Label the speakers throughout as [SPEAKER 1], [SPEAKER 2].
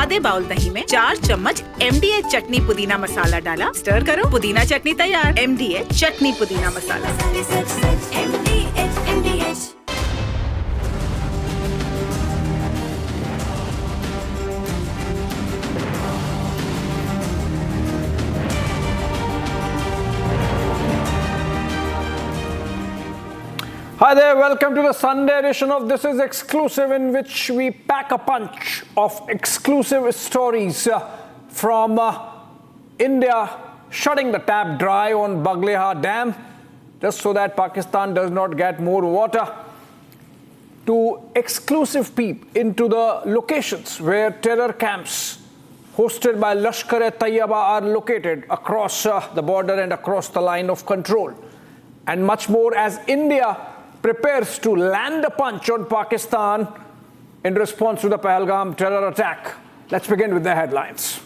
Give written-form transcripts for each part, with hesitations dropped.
[SPEAKER 1] आधे बाउल दही में 4 चम्मच MDH चटनी पुदीना मसाला डाला, स्टर करो, पुदीना चटनी तैयार। MDH चटनी पुदीना मसाला।
[SPEAKER 2] Hi there, welcome to the Sunday edition of This is Exclusive, in which we pack a punch of exclusive stories from India shutting the tap dry on Bagleha Dam just so that Pakistan does not get more water, to exclusive peep into the locations where terror camps hosted by Lashkar-e-Taiba are located across the border and across the line of control, and much more as India prepares to land a punch on Pakistan in response to the Pahalgam terror attack. Let's begin with the headlines.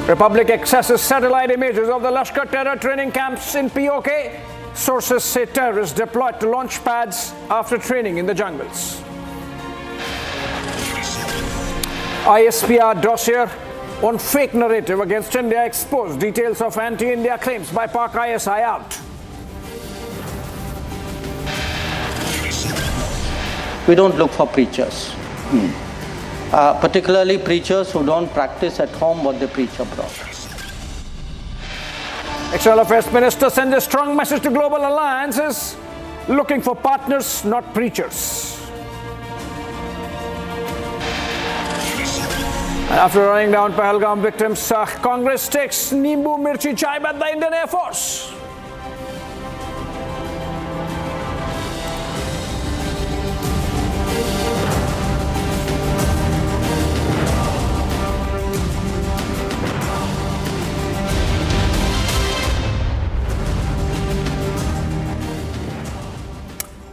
[SPEAKER 2] Republic accesses satellite images of the Lashkar terror training camps in POK. Sources say terrorists deployed to launch pads after training in the jungles. ISPR dossier on fake narrative against India exposed. Details of anti-India claims by Pak ISI out.
[SPEAKER 3] We don't look for preachers, particularly preachers who don't practice at home what they preach abroad.
[SPEAKER 2] External Affairs Minister sends a strong message to global alliances, looking for partners, not preachers. After running down Pahalgam victims, Congress takes Nimbu Mirchi Chai at the Indian Air Force.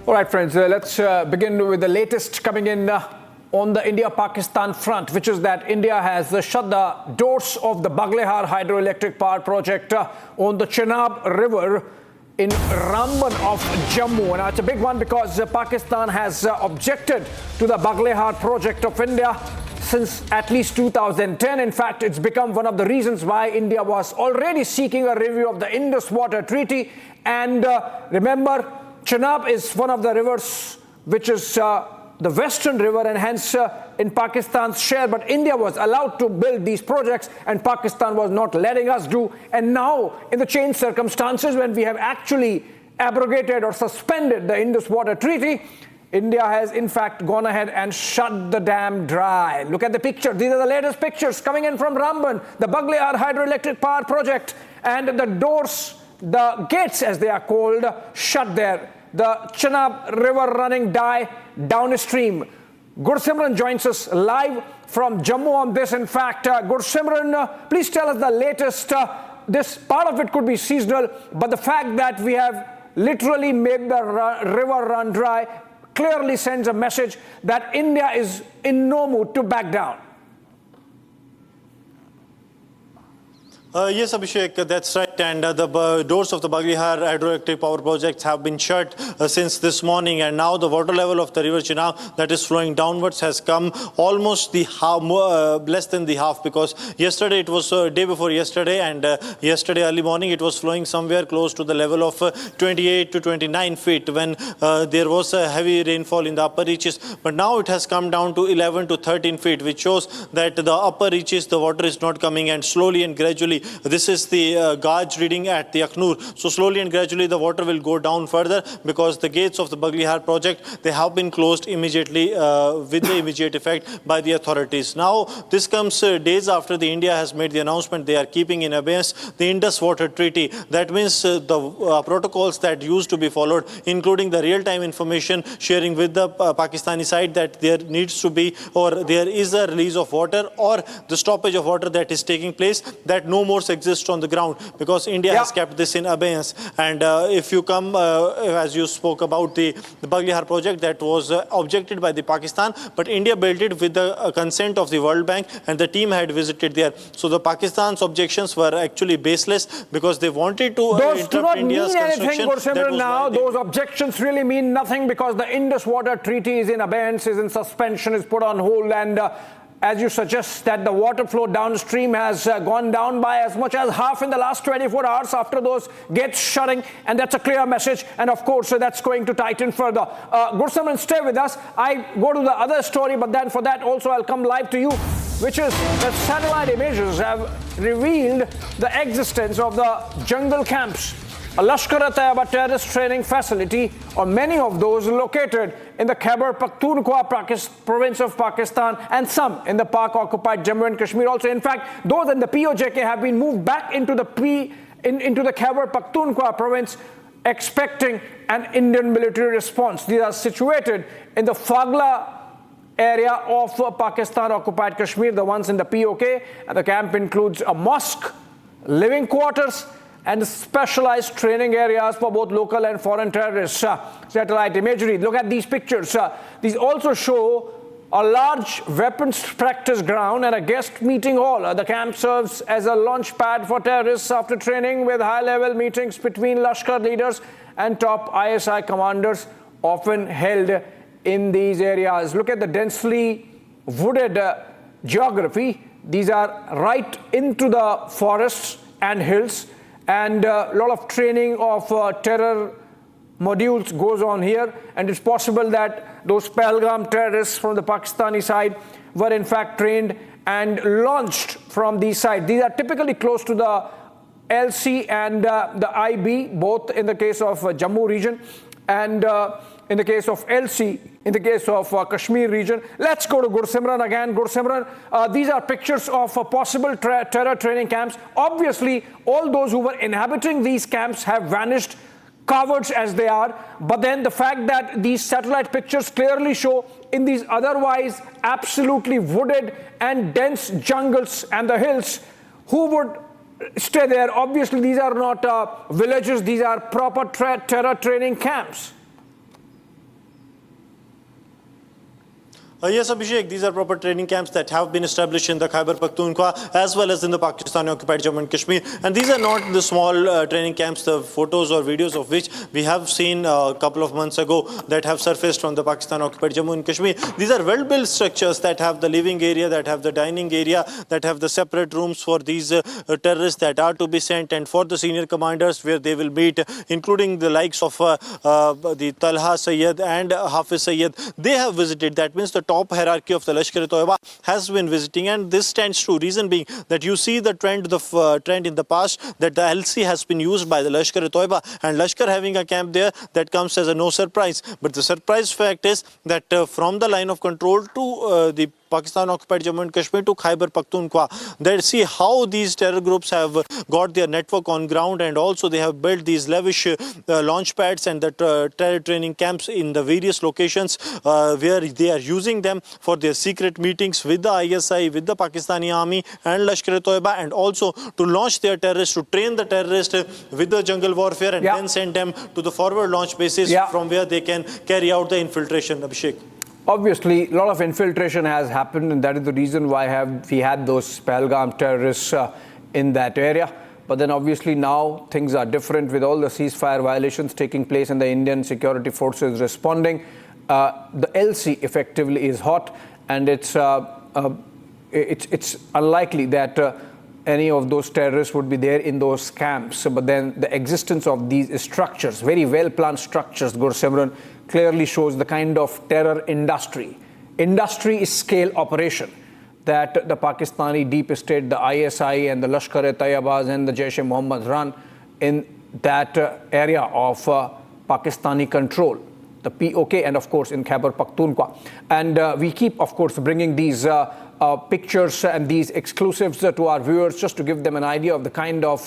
[SPEAKER 2] All right, friends, let's begin with the latest coming in on the India-Pakistan front, which is that India has shut the doors of the Baglehar hydroelectric power project on the Chenab River in Ramban of Jammu. And it's a big one because Pakistan has objected to the Baglehar project of India since at least 2010. In fact, it's become one of the reasons why India was already seeking a review of the Indus Water Treaty. And remember, Chenab is one of the rivers which is the western river, and hence in Pakistan's share, but India was allowed to build these projects and Pakistan was not letting us do. And now, in the changed circumstances, when we have actually abrogated or suspended the Indus Water Treaty, India has in fact gone ahead and shut the dam dry. Look at the picture. These are the latest pictures coming in from Ramban, the Baglehar hydroelectric power project, and the doors, the gates as they are called, shut there. The Chenab River running downstream. Gursimran joins us live from Jammu on this. In fact, Gursimran, please tell us the latest. This part of it could be seasonal, but the fact that we have literally made the river run dry clearly sends a message that India is in no mood to back down.
[SPEAKER 4] Yes, Abhishek, that's right. And the doors of the Baglehar hydroelectric power projects have been shut since this morning. And now the water level of the river Chenab that is flowing downwards has come almost the half, less than the half, because yesterday it was day before yesterday, and yesterday early morning it was flowing somewhere close to the level of 28 to 29 feet when there was a heavy rainfall in the upper reaches. But now it has come down to 11 to 13 feet, which shows that the upper reaches, the water is not coming, and slowly and gradually, this is the gauge reading at the Akhnur. So slowly and gradually the water will go down further, because the gates of the Baglehar project, they have been closed immediately with the immediate effect by the authorities. Now this comes days after the India has made the announcement they are keeping in abeyance the Indus Water Treaty. That means the protocols that used to be followed, including the real-time information sharing with the Pakistani side that there needs to be, or there is a release of water or the stoppage of water that is taking place, that no more exists on the ground, because because India has kept this in abeyance. And if you come, as you spoke about the Baglihar project that was objected by the Pakistan, but India built it with the consent of the World Bank, and the team had visited there. So the Pakistan's objections were actually baseless because they wanted to
[SPEAKER 2] those do not
[SPEAKER 4] India's
[SPEAKER 2] mean anything,
[SPEAKER 4] construction.
[SPEAKER 2] now. Those objections really mean nothing because the Indus Water Treaty is in abeyance, is in suspension, is put on hold, and as you suggest that the water flow downstream has gone down by as much as half in the last 24 hours after those gates shutting, and that's a clear message, and of course that's going to tighten further. Gursimran, stay with us. I go to the other story, but then for that also I'll come live to you, which is that satellite images have revealed the existence of the jungle camps, a Lashkar-e-Taiba terrorist training facility, or many of those located in the Khyber Pakhtunkhwa province of Pakistan, and some in the Pak-occupied Jammu and Kashmir also. In fact, those in the POJK have been moved back into the Khyber Pakhtunkhwa province, expecting an Indian military response. These are situated in the Fagla area of Pakistan-occupied Kashmir, the ones in the POK, and the camp includes a mosque, living quarters, and specialized training areas for both local and foreign terrorists. Satellite imagery, look at these pictures. These also show a large weapons practice ground and a guest meeting hall. The camp serves as a launch pad for terrorists after training, with high-level meetings between Lashkar leaders and top ISI commanders often held in these areas. Look at the densely wooded geography. These are right into the forests and hills, and a lot of training of terror modules goes on here, and it's possible that those Pahalgam terrorists from the Pakistani side were in fact trained and launched from these sides. These are typically close to the LC and the IB, both in the case of Jammu region and in the case of LC, in the case of Kashmir region. Let's go to Gursimran again. Gursimran, these are pictures of possible terror training camps. Obviously, all those who were inhabiting these camps have vanished, cowards as they are. But then the fact that these satellite pictures clearly show in these otherwise absolutely wooded and dense jungles and the hills, who would stay there? Obviously, these are not villages. These are proper terror training camps.
[SPEAKER 4] Yes, Abhishek, these are proper training camps that have been established in the Khyber Pakhtunkhwa as well as in the Pakistan-occupied Jammu and Kashmir. And these are not the small training camps, the photos or videos of which we have seen a couple of months ago that have surfaced from the Pakistan-occupied Jammu and Kashmir. These are well-built structures that have the living area, that have the dining area, that have the separate rooms for these terrorists that are to be sent, and for the senior commanders where they will meet, including the likes of the Talha Sayyid and Hafiz Sayyid. They have visited. That means the top hierarchy of the Lashkar-e-Taiba has been visiting, and this stands true. Reason being that you see the trend in the past that the LC has been used by the Lashkar-e-Taiba, and Lashkar having a camp there, that comes as a no surprise. But the surprise fact is that from the line of control to the Pakistan-occupied Jammu and Kashmir to Khyber Pakhtunkhwa, they see how these terror groups have got their network on ground, and also they have built these lavish launch pads and the terror training camps in the various locations where they are using them for their secret meetings with the ISI, with the Pakistani army and Lashkar-e-Taiba, and also to launch their terrorists, to train the terrorists with the jungle warfare, and then send them to the forward launch bases from where they can carry out the infiltration. Abhishek.
[SPEAKER 2] Obviously, a lot of infiltration has happened, and that is the reason why we had those Pahalgam terrorists in that area. But then obviously now things are different with all the ceasefire violations taking place and the Indian security forces responding. The LC effectively is hot, and it's unlikely that any of those terrorists would be there in those camps. But then the existence of these structures, very well-planned structures, Gursimran, clearly shows the kind of terror industry scale operation that the Pakistani deep state, the ISI and the Lashkar-e-Taibas and the Jaish-e-Mohammed run in that area of Pakistani control, the POK, and of course in Khyber Pakhtunkhwa. And we keep, of course, bringing these pictures and these exclusives to our viewers just to give them an idea of the kind of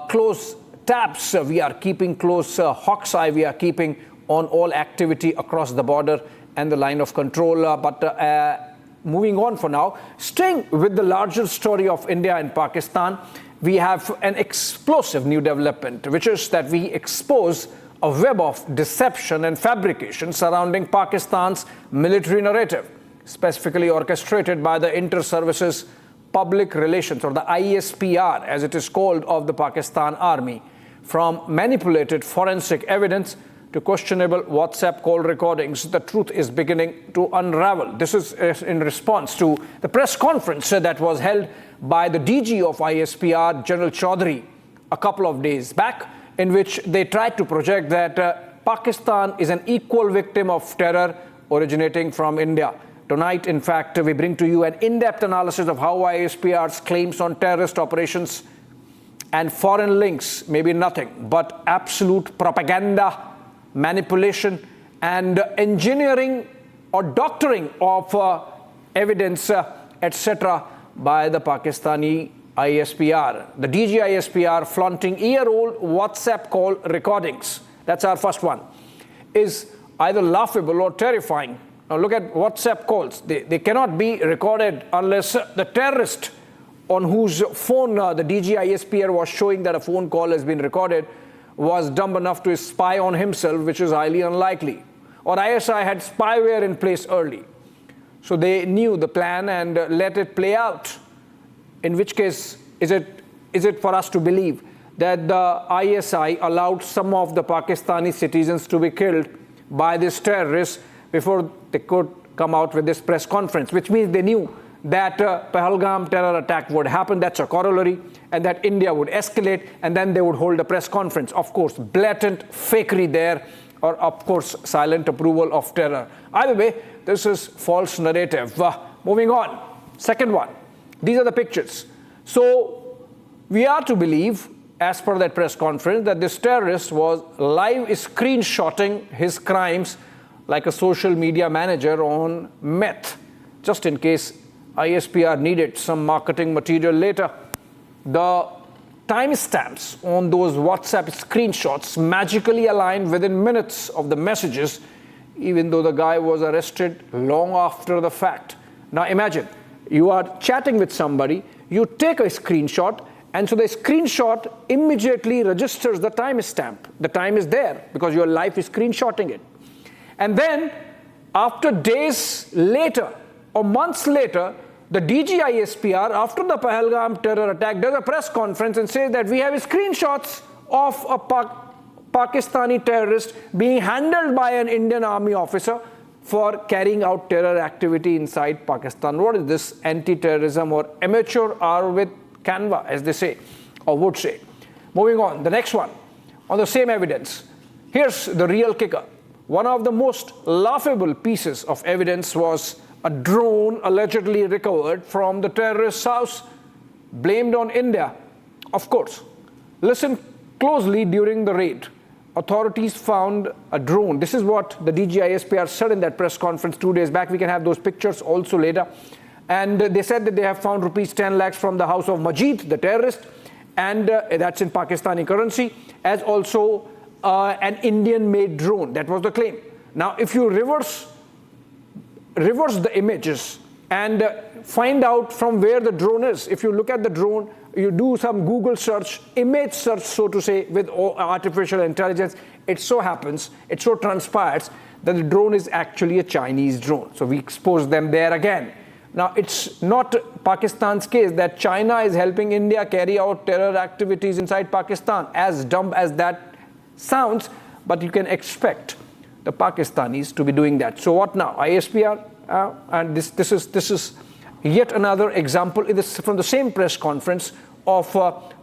[SPEAKER 2] close tabs we are keeping, close hawk's eye we are keeping on all activity across the border and the line of control. But moving on for now, staying with the larger story of India and Pakistan, we have an explosive new development, which is that we expose a web of deception and fabrication surrounding Pakistan's military narrative, specifically orchestrated by the Inter-Services Public Relations, or the ISPR, as it is called, of the Pakistan Army, from manipulated forensic evidence to questionable WhatsApp call recordings. The truth is beginning to unravel. This is in response to the press conference that was held by the DG of ISPR, General Chaudhary, a couple of days back, in which they tried to project that Pakistan is an equal victim of terror originating from India. Tonight, in fact, we bring to you an in-depth analysis of how ISPR's claims on terrorist operations and foreign links may be nothing but absolute propaganda, manipulation, and engineering or doctoring of evidence, etc., by the Pakistani ISPR. The DG ISPR flaunting year-old WhatsApp call recordings. That's our first one. Is either laughable or terrifying. Now look at WhatsApp calls. They cannot be recorded unless the terrorist on whose phone the DG ISPR was showing that a phone call has been recorded was dumb enough to spy on himself, which is highly unlikely. Or ISI had spyware in place early. So they knew the plan and let it play out. In which case, is it for us to believe that the ISI allowed some of the Pakistani citizens to be killed by these terrorists before they could come out with this press conference, which means they knew that Pahalgam terror attack would happen, that's a corollary, and that India would escalate, and then they would hold a press conference. Of course, blatant fakery there, or of course, silent approval of terror. Either way, this is false narrative. Moving on, second one. These are the pictures. So we are to believe, as per that press conference, that this terrorist was live screenshotting his crimes like a social media manager on meth, just in case ISPR needed some marketing material later. The timestamps on those WhatsApp screenshots magically aligned within minutes of the messages, even though the guy was arrested long after the fact. Now imagine, you are chatting with somebody, you take a screenshot, and so the screenshot immediately registers the timestamp. The time is there because your life is screenshotting it. And then, after days later or months later, the DG ISPR, after the Pahalgam terror attack, does a press conference and says that we have screenshots of a Pakistani terrorist being handled by an Indian army officer for carrying out terror activity inside Pakistan. What is this anti-terrorism or amateur hour with Canva, as they say, or would say? Moving on, the next one, on the same evidence. Here's the real kicker. One of the most laughable pieces of evidence was a drone allegedly recovered from the terrorist's house, blamed on India. Of course, listen closely during the raid. Authorities found a drone. This is what the DG ISPR said in that press conference 2 days back. We can have those pictures also later. And they said that they have found rupees 10 lakhs from the house of Majid, the terrorist, and that's in Pakistani currency, as also an Indian-made drone. That was the claim. Now, if you reverse the images and find out from where the drone is, if you look at the drone, you do some Google search, image search, so to say, with artificial intelligence, it so happens, it so transpires that the drone is actually a Chinese drone. So we expose them there again. Now, it's not Pakistan's case that China is helping India carry out terror activities inside Pakistan, as dumb as that sounds, but you can expect the Pakistanis to be doing that. So what now? ISPR, and this is yet another example from the same press conference of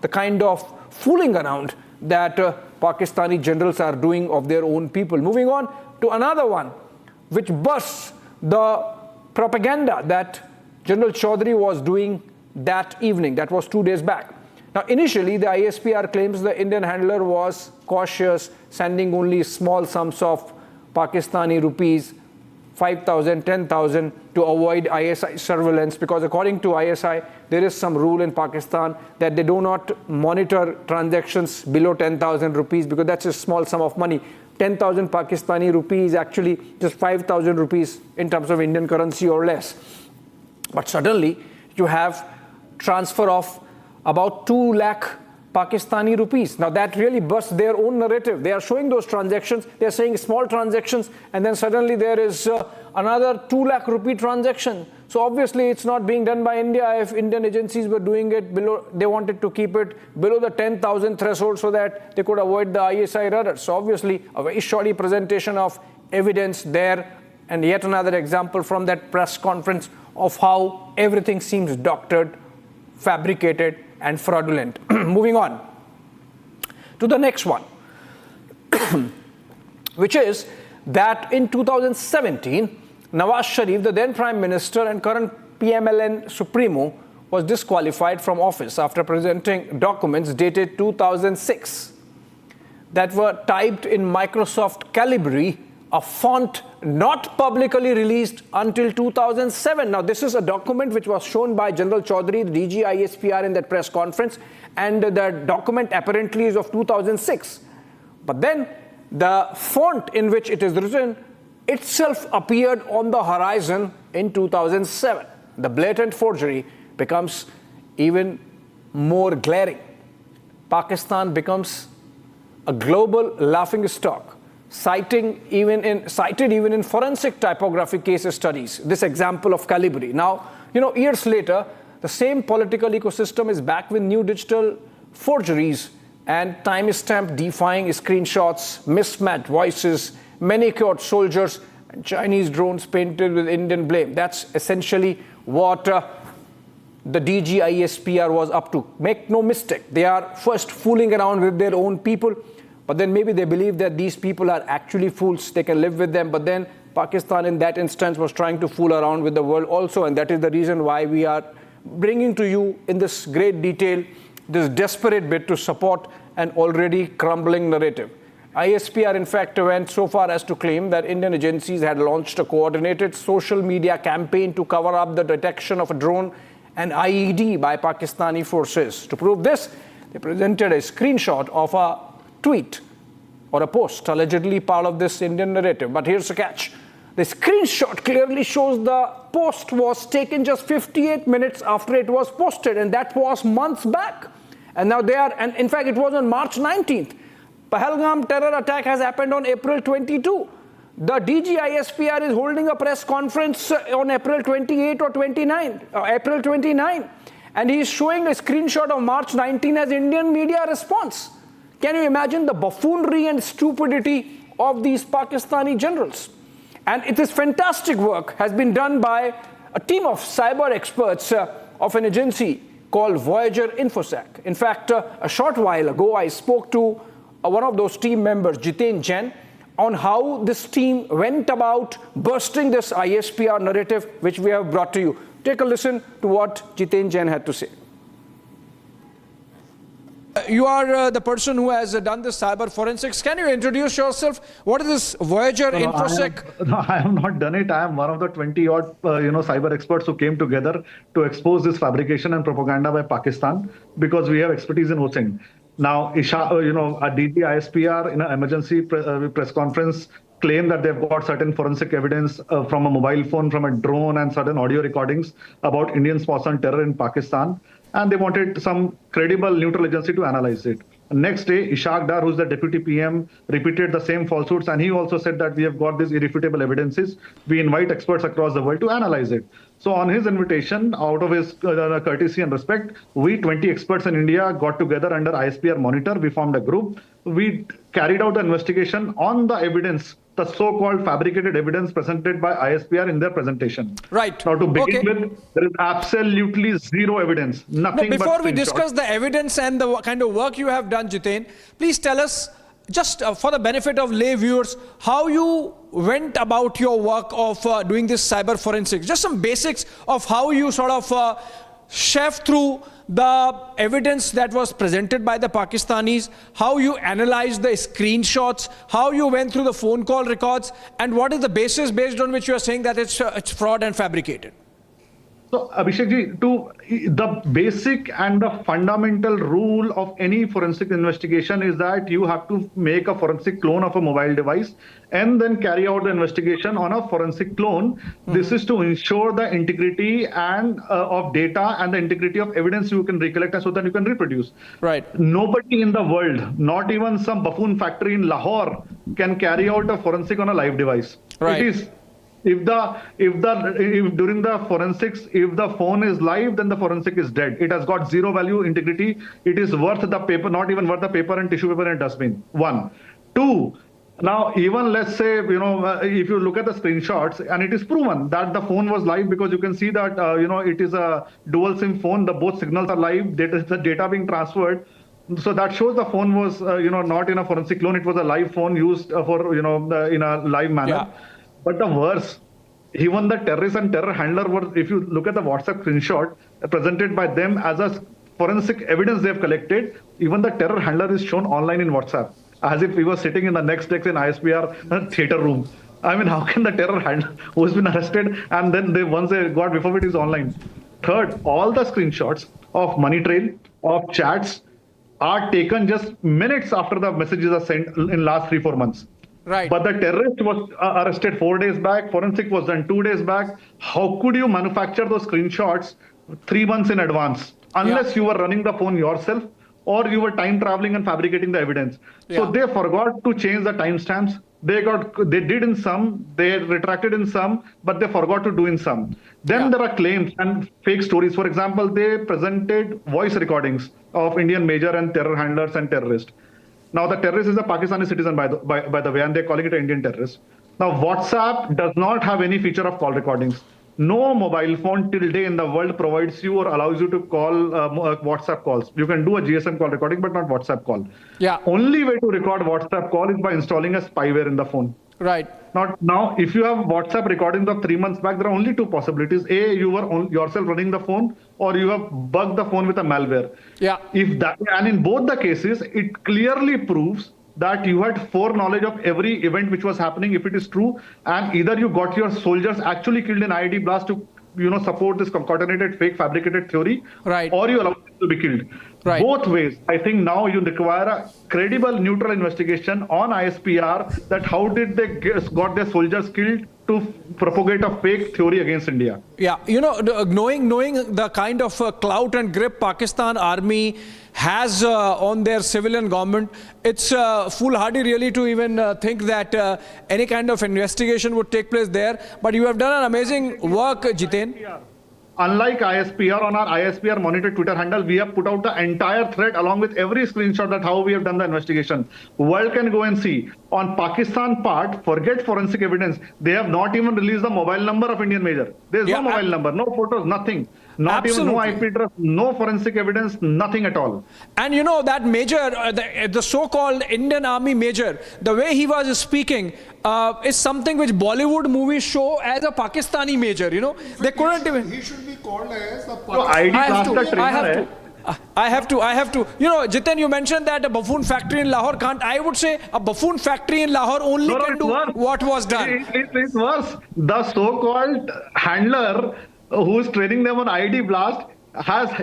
[SPEAKER 2] the kind of fooling around that Pakistani generals are doing of their own people. Moving on to another one, which bursts the propaganda that General Chaudhary was doing that evening. That was 2 days back. Now, initially, the ISPR claims the Indian handler was cautious, sending only small sums of Pakistani rupees, 5,000, 10,000 to avoid ISI surveillance, because according to ISI, there is some rule in Pakistan that they do not monitor transactions below 10,000 rupees because that's a small sum of money. 10,000 Pakistani rupees actually just 5,000 rupees in terms of Indian currency or less. But suddenly you have transfer of about 2 lakh Pakistani rupees. Now that really bursts their own narrative. They are showing those transactions, they are saying small transactions, and then suddenly there is another 2 lakh rupee transaction. So obviously it's not being done by India. If Indian agencies were doing it below, they wanted to keep it below the 10,000 threshold so that they could avoid the ISI error. So obviously a very shoddy presentation of evidence there, and yet another example from that press conference of how everything seems doctored, fabricated, and fraudulent. Moving on to the next one, which is that in 2017, Nawaz Sharif, the then Prime Minister and current PMLN Supremo, was disqualified from office after presenting documents dated 2006 that were typed in Microsoft Calibri, a font not publicly released until 2007. Now, this is a document which was shown by General Chaudhary, the DG ISPR, in that press conference, and the document apparently is of 2006. But then the font in which it is written itself appeared on the horizon in 2007. The blatant forgery becomes even more glaring. Pakistan becomes a global laughingstock, cited even in forensic typography case studies, this example of Calibri. Now, years later, the same political ecosystem is back with new digital forgeries and timestamp defying screenshots, mismatched voices, manicured soldiers, and Chinese drones painted with Indian blame. That's essentially what the DG ISPR was up to. Make no mistake, they are first fooling around with their own people, but then maybe they believe that these people are actually fools, they can live with them. But then Pakistan in that instance was trying to fool around with the world also, and that is the reason why we are bringing to you in this great detail this desperate bid to support an already crumbling narrative. ISPR in fact went so far as to claim that Indian agencies had launched a coordinated social media campaign to cover up the detection of a drone and IED by Pakistani forces. To prove this, they presented a screenshot of a tweet or a post allegedly part of this Indian narrative. But here's the catch. The screenshot clearly shows the post was taken just 58 minutes after it was posted, and that was months back. And now and in fact it was on March 19th. Pahalgam terror attack has happened on April 22. The DG ISPR is holding a press conference on April 28 or 29, April 29. And he is showing a screenshot of March 19 as Indian media response. Can you imagine the buffoonery and stupidity of these Pakistani generals? And it is fantastic work has been done by a team of cyber experts of an agency called Voyager Infosec. In fact, a short while ago, I spoke to one of those team members, Jiten Jain, on how this team went about bursting this ISPR narrative, which we have brought to you. Take a listen to what Jiten Jain had to say. You are the person who has done this cyber forensics. Can you introduce yourself? What is this Voyager Infosec?
[SPEAKER 5] I have not done it. I am one of the 20-odd cyber experts who came together to expose this fabrication and propaganda by Pakistan, because we have expertise in hosting. Now, a DG ISPR in an emergency press conference claimed that they've got certain forensic evidence from a mobile phone, from a drone, and certain audio recordings about Indian spots on terror in Pakistan. And they wanted some credible neutral agency to analyze it. Next day, Ishaq Dar, who's the deputy PM, repeated the same falsehoods, and he also said that we have got these irrefutable evidences. We invite experts across the world to analyze it. So on his invitation, out of his courtesy and respect, we 20 experts in India got together under ISPR monitor. We formed a group. We carried out the investigation on the evidence, the so-called fabricated evidence presented by ISPR in their presentation.
[SPEAKER 2] Right.
[SPEAKER 5] Now, to begin with, there is absolutely zero evidence, nothing but
[SPEAKER 2] before we
[SPEAKER 5] screenshots.
[SPEAKER 2] discuss the evidence and the kind of work you have done, Jiten, please tell us, just for the benefit of lay viewers, how you went about your work of doing this cyber forensics. Just some basics of how you sort of chef through the evidence that was presented by the Pakistanis, how you analyzed the screenshots, how you went through the phone call records, and what is the basis based on which you are saying that it's fraud and fabricated?
[SPEAKER 5] So, Abhishek ji, the basic and the fundamental rule of any forensic investigation is that you have to make a forensic clone of a mobile device and then carry out the investigation on a forensic clone. This is to ensure the integrity and of data and the integrity of evidence you can recollect, and so that you can reproduce.
[SPEAKER 2] Right.
[SPEAKER 5] Nobody in the world, not even some buffoon factory in Lahore, can carry out a forensic on a live device.
[SPEAKER 2] Right.
[SPEAKER 5] It is. If during the forensics, if the phone is live, then the forensic is dead. It has got zero value, integrity. It is worth the paper, not even worth the paper and tissue paper and dustbin. One. Two, now even let's say, if you look at the screenshots and it is proven that the phone was live, because you can see that, it is a dual SIM phone. The both signals are live. The data being transferred. So that shows the phone was, not in a forensic clone. It was a live phone used for, in a live manner.
[SPEAKER 2] Yeah.
[SPEAKER 5] But the worse, even the terrorist and terror handler were, if you look at the WhatsApp screenshot presented by them as a forensic evidence they have collected, even the terror handler is shown online in WhatsApp, as if he was sitting in the next desk in ISPR theater room. I mean, how can the terror handler who's been arrested and then once they got before it is online? Third, all the screenshots of money trail, of chats are taken just minutes after the messages are sent in last 3-4 months.
[SPEAKER 2] Right.
[SPEAKER 5] But the terrorist was arrested 4 days back. Forensic was done 2 days back. How could you manufacture those screenshots 3 months in advance? Unless you were running the phone yourself or you were time traveling and fabricating the evidence. So they forgot to change the timestamps. They did in some, they retracted in some, but they forgot to do in some. Then there are claims and fake stories. For example, they presented voice recordings of Indian major and terror handlers and terrorists. Now, the terrorist is a Pakistani citizen, by the way, and they're calling it an Indian terrorist. Now, WhatsApp does not have any feature of call recordings. No mobile phone till day in the world provides you or allows you to call WhatsApp calls. You can do a GSM call recording, but not WhatsApp call.
[SPEAKER 2] Yeah.
[SPEAKER 5] Only way to record WhatsApp call is by installing a spyware in the phone.
[SPEAKER 2] Right.
[SPEAKER 5] Now, if you have WhatsApp recordings of 3 months back, there are only two possibilities. A, you were yourself running the phone, or you have bugged the phone with a malware.
[SPEAKER 2] Yeah.
[SPEAKER 5] And in both the cases, it clearly proves that you had foreknowledge of every event which was happening, if it is true, and either you got your soldiers actually killed in IED blast to support this coordinated fake fabricated theory,
[SPEAKER 2] right,
[SPEAKER 5] or you allowed them to be killed. Right. Both ways, I think now you require a credible, neutral investigation on ISPR that how did they got their soldiers killed to propagate a fake theory against India.
[SPEAKER 2] Yeah, knowing the kind of clout and grip Pakistan army has on their civilian government, it's foolhardy really to even think that any kind of investigation would take place there. But you have done an amazing work, Jiten.
[SPEAKER 5] Unlike ISPR, on our ISPR monitor Twitter handle, we have put out the entire thread along with every screenshot that how we have done the investigation. World can go and see. On Pakistan part, forget forensic evidence. They have not even released the mobile number of Indian major. There's no mobile number, no photos, nothing. Not even no IP address, no forensic evidence, nothing at all.
[SPEAKER 2] And that major, the so-called Indian Army major, the way he was speaking is something which Bollywood movies show as a Pakistani major. They couldn't even.
[SPEAKER 6] He should be called as a
[SPEAKER 2] Pakistani. I have to. Jiten, you mentioned that a buffoon factory in Lahore can't. I would say a buffoon factory in Lahore only can do what was done.
[SPEAKER 5] It's worse. The so-called handler who is training them on IED blast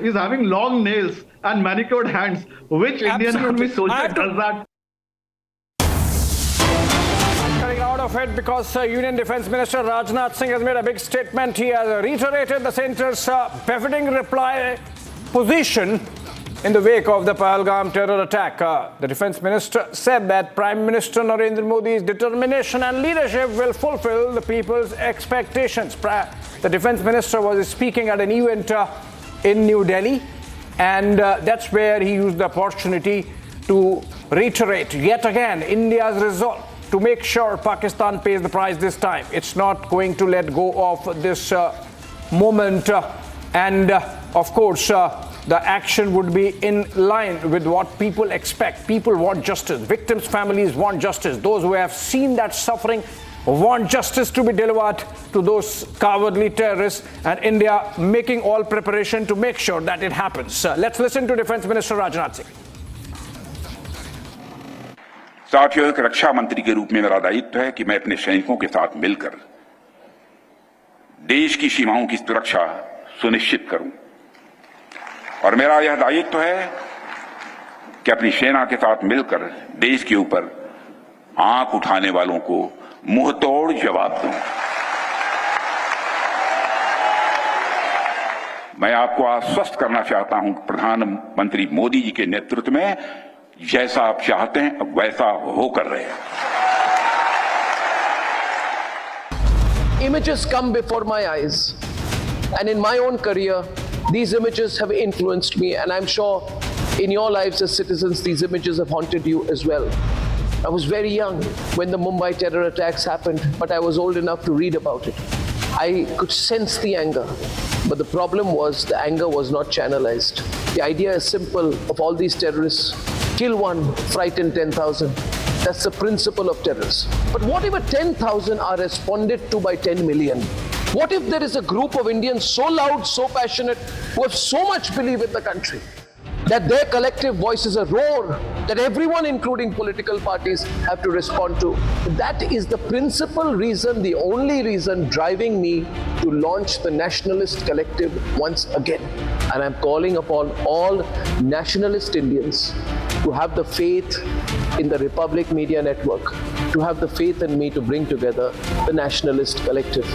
[SPEAKER 5] is having long nails and manicured hands. Which Indian Army soldier does that?
[SPEAKER 2] Getting out of it because Union Defence Minister Rajnath Singh has made a big statement. He has reiterated the centre's befitting reply position in the wake of the Pahalgam terror attack. The Defence Minister said that Prime Minister Narendra Modi's determination and leadership will fulfill the people's expectations. The Defence Minister was speaking at an event in New Delhi, and that's where he used the opportunity to reiterate yet again India's resolve to make sure Pakistan pays the price this time. It's not going to let go of this moment, and of course the action would be in line with what people expect. People want justice. Victims' families want justice. Those who have seen that suffering want justice to be delivered to those cowardly terrorists, and India making all preparation to make sure that it happens. Let's listen to Defence Minister Rajnath Singh.
[SPEAKER 7] साथियों, एक रक्षा मंत्री के रूप में मेरा दायित्व है कि मैं अपने सैनिकों के साथ मिलकर देश की सीमाओं की सुरक्षा सुनिश्चित करूं। और मेरा यह दायित्व है कि अपनी सेना के साथ मिलकर देश के ऊपर आंख उठाने वालों को मुंहतोड़ जवाब दूं। मैं आपको आश्वस्त करना चाहता हूं कि प्रधानमंत्री मोदी जी के नेतृत्व में जैसा आप चाहते हैं वैसा होकर रहे।
[SPEAKER 6] Images come before my eyes, and in my own career, these images have influenced me, and I'm sure in your lives as citizens, these images have haunted you as well. I was very young when the Mumbai terror attacks happened, but I was old enough to read about it. I could sense the anger, but the problem was the anger was not channelized. The idea is simple: of all these terrorists, kill one, frighten 10,000. That's the principle of terrorists. But what if 10,000 are responded to by 10 million? What if there is a group of Indians so loud, so passionate, who have so much belief in the country, that their collective voice is a roar that everyone, including political parties, have to respond to? That is the principal reason, the only reason driving me to launch the Nationalist Collective once again. And I'm calling upon all nationalist Indians to have the faith in the Republic Media Network, to have the faith in me to bring together the Nationalist Collective.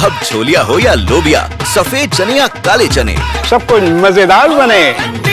[SPEAKER 8] अब छोलिया हो या लोबिया, सफेद चने या काले चने,
[SPEAKER 9] सब कुछ मजेदार बने।